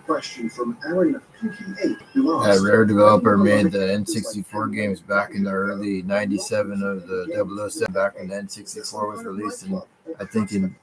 question from Aaron Pinky8, who That asked, Rare developer made the N64 games back in the early 97 of the 007 back when the N64 was released in, I think, in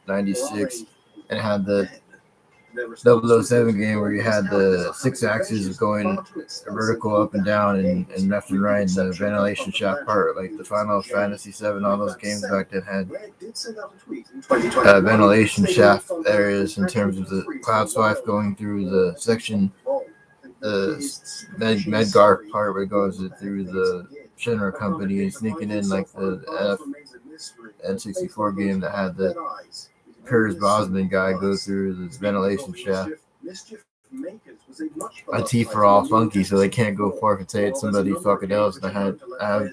96, and had the 007 game where you had the 6 axes going vertical up and down and left and right, the ventilation shaft part, like the Final Fantasy 7, all those games back then had ventilation shaft areas in terms of the cloud swipe going through the section, the Medgar part where it goes through the Shinra company and sneaking in like the N64 game that had the Piers Brosnan guy go through the ventilation shaft. My teeth are all funky, so they can't go forth and say it's somebody fucking else. And I have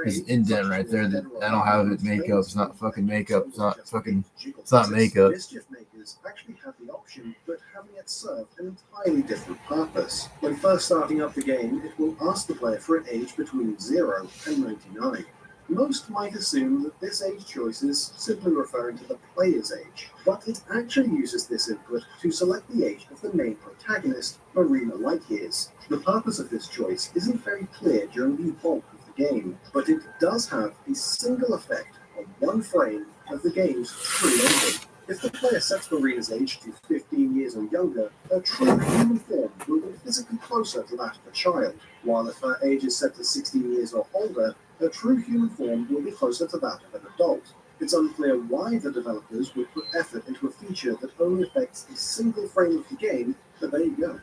his indent right there that I don't have it makeup. It's not fucking makeup. It's not makeup. Mischief makers actually have the option, but having it serve an entirely different purpose. When first starting up the game, it will ask the player for an age between 0 and 99. Most might assume that this age choice is simply referring to the player's age, but it actually uses this input to select the age of the main protagonist, Marina Lightyears. The purpose of this choice isn't very clear during the bulk of the game, but it does have a single effect on one frame of the game's true ending. If the player sets Marina's age to 15 years or younger, her true human form will be physically closer to that of a child, while if her age is set to 16 years or older, her true human form will be closer to that of an adult. It's unclear why the developers would put effort into a feature that only affects a single frame of the game, but there you go.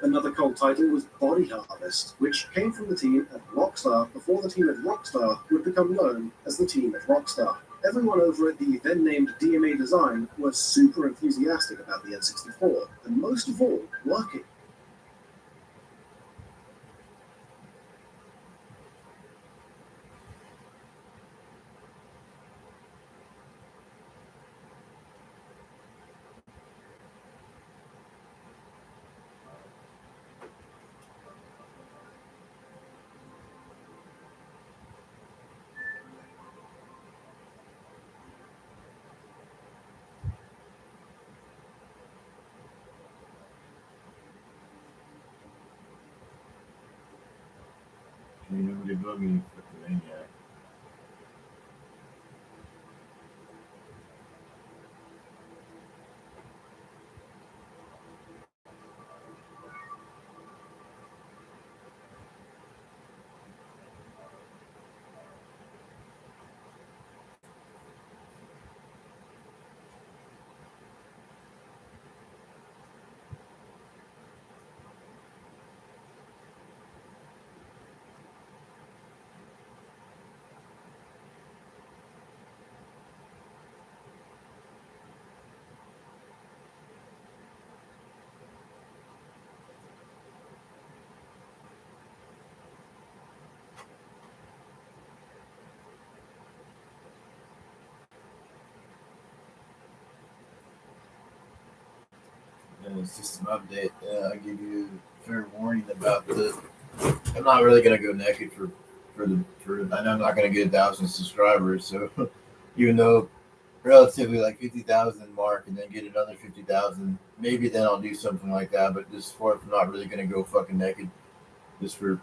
Another cold title was Body Harvest, which came from the team at Rockstar before the team at Rockstar would become known as the team at Rockstar. Everyone over at the then-named DMA Design was super enthusiastic about the N64, and most of all, working. You know what they bug me for the maniac. And it's just an update. I give you fair warning about the. I'm not really gonna go naked for. I know I'm not gonna get 1,000 subscribers, so even though relatively like 50,000 mark, and then get another 50,000, maybe then I'll do something like that. But just for I'm not really gonna go fucking naked, just for.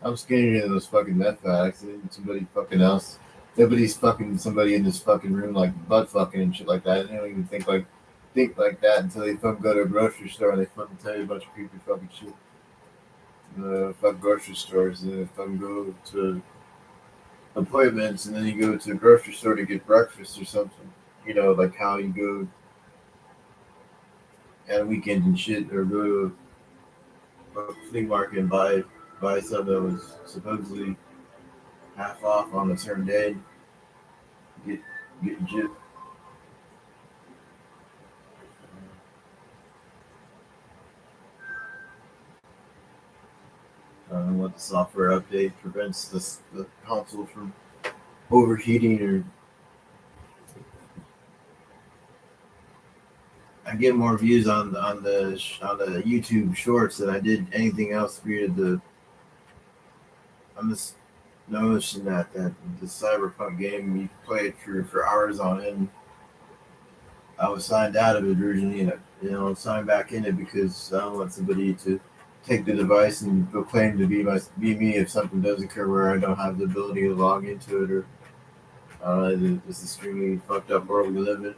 I'm scared of those fucking meth addicts and somebody fucking else. Nobody's fucking somebody in this fucking room like butt fucking and shit like that. They don't even think like that until they fucking go to a grocery store and they fucking tell you a bunch of creepy fucking shit. Fuck grocery stores and then fucking go to appointments and then you go to a grocery store to get breakfast or something. like how you go at a weekend and shit, or go to a flea market and buy something that was supposedly half off on a certain day, get get gypped. What the software update prevents the console from overheating, or I get more views on the YouTube Shorts than I did anything else via the. I'm just noticing that the Cyberpunk game we played for hours on end. I was signed out of it originally, and signed back in it because I don't want somebody to take the device and proclaim to be me if something does occur where I don't have the ability to log into it, or this extremely fucked up world we live in.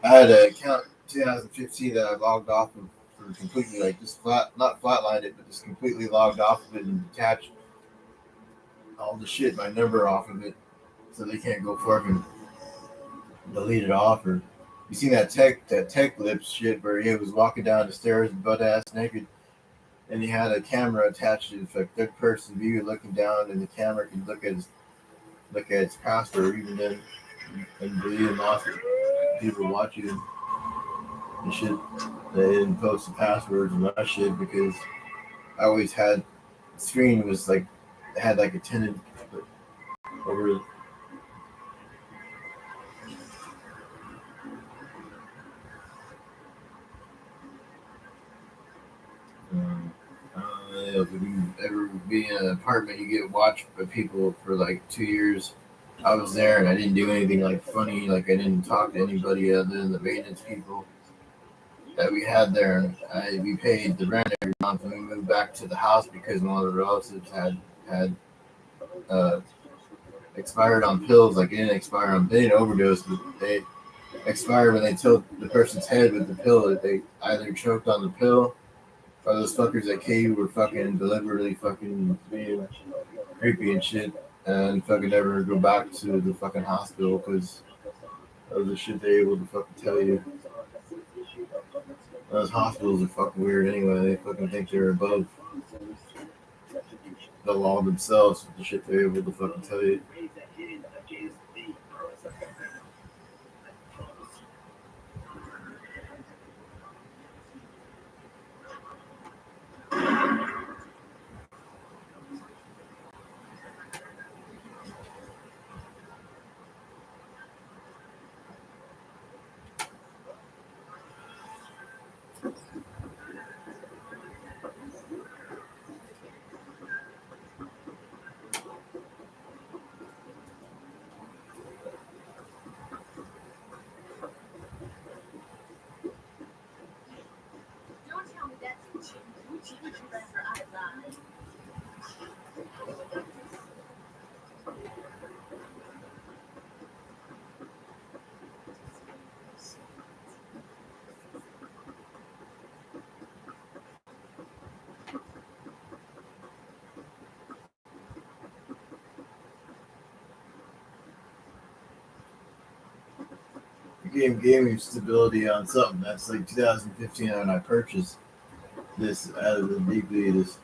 I had an account in 2015 that I logged off of for completely, like, just not flatlined it, but just completely logged off of it and detached all the shit, my number off of it, so they can't go fucking delete it off. Or you seen that tech lips shit where he was walking down the stairs butt ass naked, and he had a camera attached to his, like, third person view looking down, and the camera could look at his password even then, and delete him off. People watching him and shit. They didn't post the passwords and my shit because I always had the screen was like had like a tinted over. I don't know if you ever be in an apartment, you get watched by people for like 2 years. I was there and I didn't do anything like funny, like I didn't talk to anybody other than the maintenance people that we had there. And we paid the rent every month, and we moved back to the house because one of the relatives had uh, expired on pills. Like, they didn't overdose, but they expired when they tilt the person's head with the pill. That they either choked on the pill, or those fuckers at KU were fucking deliberately fucking being creepy and shit, and fucking never go back to the fucking hospital because of the shit they're able to fucking tell you. Those hospitals are fucking weird anyway. They fucking think they're above the law themselves with the shit they're able to fucking tell you. The game gave me stability on something. That's like 2015 when I purchased this out of the deeply this.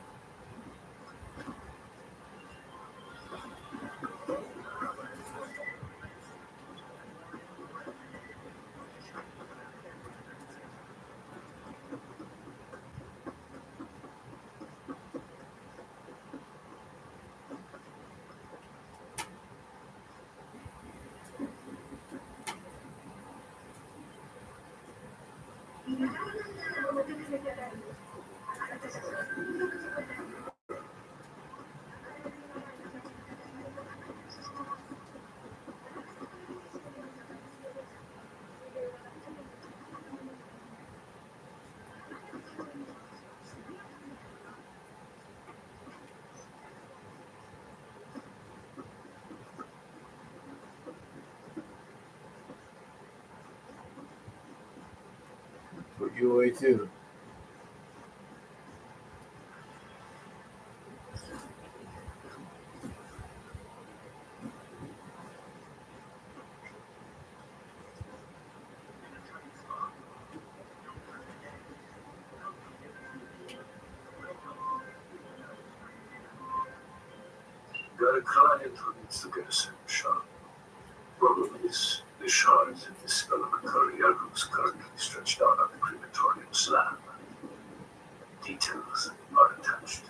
Put you away too. where a client who needs to get a certain shard. Problem is, the shards in this spell of a courier who's currently stretched out on the crematorium slab. Details are attached.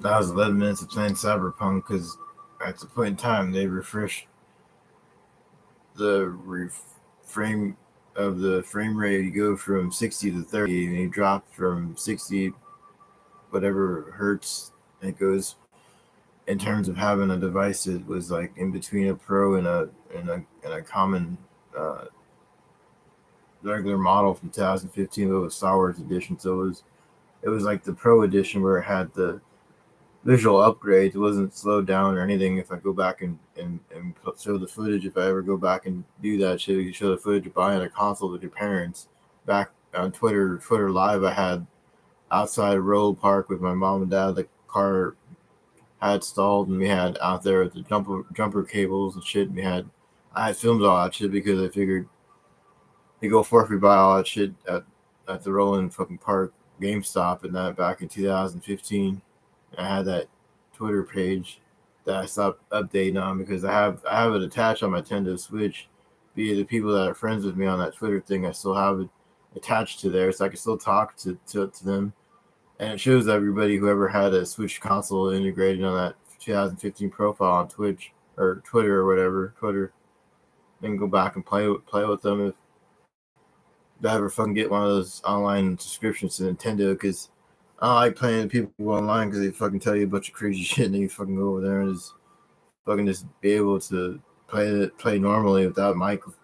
That was 11 minutes of playing Cyberpunk because at the point in time they refreshed the frame of the frame rate. You go from 60 to 30, and you drop from 60 whatever hertz it goes. In terms of having a device that was like in between a pro and a common regular model from 2015, but it was Star Wars edition, so it was like the pro edition where it had the visual upgrades. It wasn't slowed down or anything. If I go back and show the footage, if I ever go back and do that shit, you show the footage of buying a console with your parents. Back on Twitter Live, I had outside Royal Park with my mom and dad. The car had stalled, and we had out there with the jumper cables and shit. And I had filmed all that shit because I figured they go for if we buy all that shit at the Roland fucking Park GameStop, and that back in 2015. I had that Twitter page that I stopped updating on because I have it attached on my Nintendo Switch via the people that are friends with me on that Twitter thing. I still have it attached to there, so I can still talk to them. And it shows everybody who ever had a Switch console integrated on that 2015 profile on Twitch or Twitter or whatever, Twitter, and go back and play with them if they ever fucking get one of those online subscriptions to Nintendo, because I don't like playing with people online because they fucking tell you a bunch of crazy shit, and then you fucking go over there and just be able to play normally without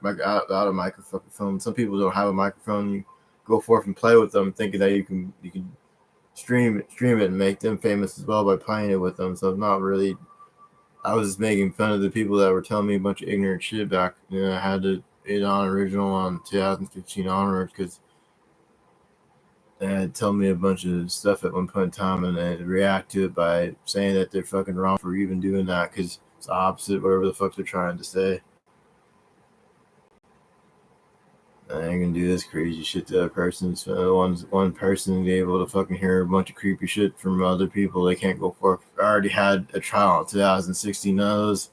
without a microphone. Some people don't have a microphone. You go forth and play with them, thinking that you can stream it and make them famous as well by playing it with them. So it's not really. I was just making fun of the people that were telling me a bunch of ignorant shit back. I had to it on original on 2015 onwards because they had tell me a bunch of stuff at one point in time, and they react to it by saying that they're fucking wrong for even doing that because it's the opposite, whatever the fuck they're trying to say. I ain't gonna do this crazy shit to other persons. One person be able to fucking hear a bunch of creepy shit from other people. They can't go for. I already had a trial in 2016. None of those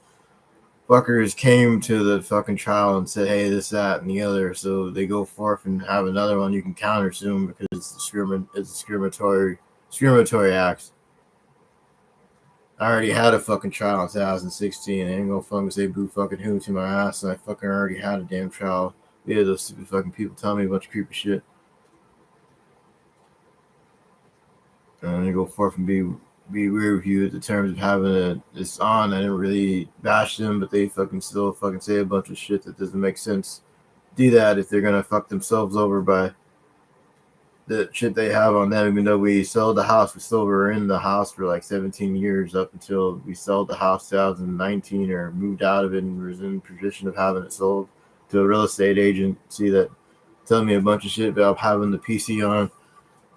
fuckers came to the fucking trial and said, hey, this, that, and the other. So they go forth and have another one you can counter soon because it's discriminatory acts. I already had a fucking trial in 2016. I ain't gonna fucking say boo fucking who to my ass, and I fucking already had a damn trial. Yeah, those stupid fucking people telling me a bunch of creepy shit. And I'm gonna go forth and be weird with you at the terms of having this on. I didn't really bash them, but they fucking still fucking say a bunch of shit that doesn't make sense. Do that if they're gonna fuck themselves over by the shit they have on them. Even though we sold the house, we still were in the house for like 17 years up until we sold the house 2019 or moved out of it and was in position of having it sold to a real estate agency that told me a bunch of shit about having the PC on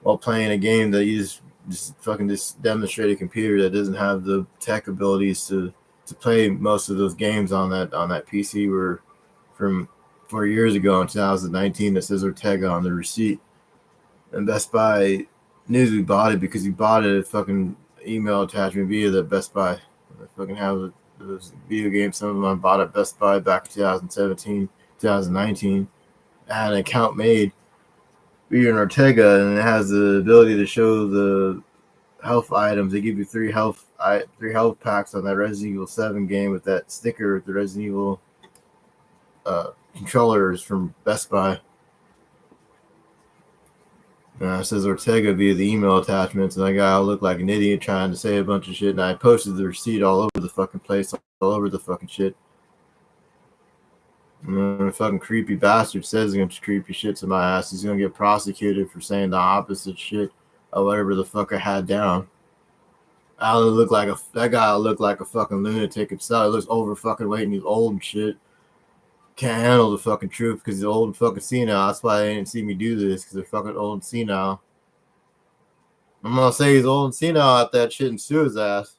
while playing a game that you just just demonstrate a computer that doesn't have the tech abilities to play most of those games on that PC were from 4 years ago in 2019 that says Ortega on the receipt. And Best Buy knew we bought it because he bought it a fucking email attachment via the Best Buy. I fucking have those video games. Some of them I bought at Best Buy back in 2017, 2019. I had an account made via an Ortega, and it has the ability to show the health items. They give you three health packs on that Resident Evil 7 game with that sticker with the Resident Evil controllers from Best Buy. It says Ortega via the email attachments, and I gotta look like an idiot trying to say a bunch of shit, and I posted the receipt all over the fucking place, all over the fucking shit. And the fucking creepy bastard says he's gonna creepy shit to my ass. He's gonna get prosecuted for saying the opposite shit of whatever the fuck I had down. That guy looked like a fucking lunatic himself. He looks over fucking weight and he's old and shit. Can't handle the fucking truth because he's old and fucking senile. That's why they didn't see me do this, because they're fucking old and senile. I'm gonna say he's old and senile at that shit and sue his ass.